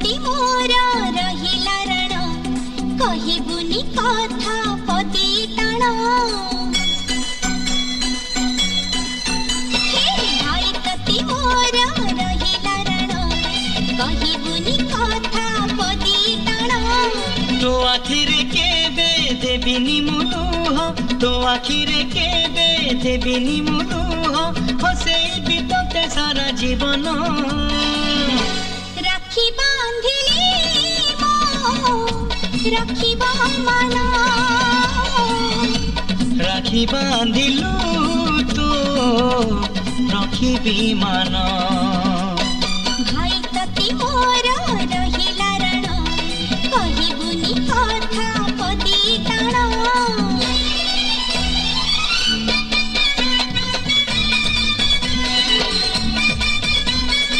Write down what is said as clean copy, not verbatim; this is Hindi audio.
प्रति मोर रहिला रण कहिबुनी कथा पदी टाण भाई प्रति मोर रहिला रण कहिबुनी कथा पदी टाण तो आखिरे केबे देबिनी मुलुह तो आखिरे केबे देबिनी मुलुह हसेई बितते सारा जीवन राखी बांधिली मो राखिबा मन राखी बांधिलु तो रखिबी मान।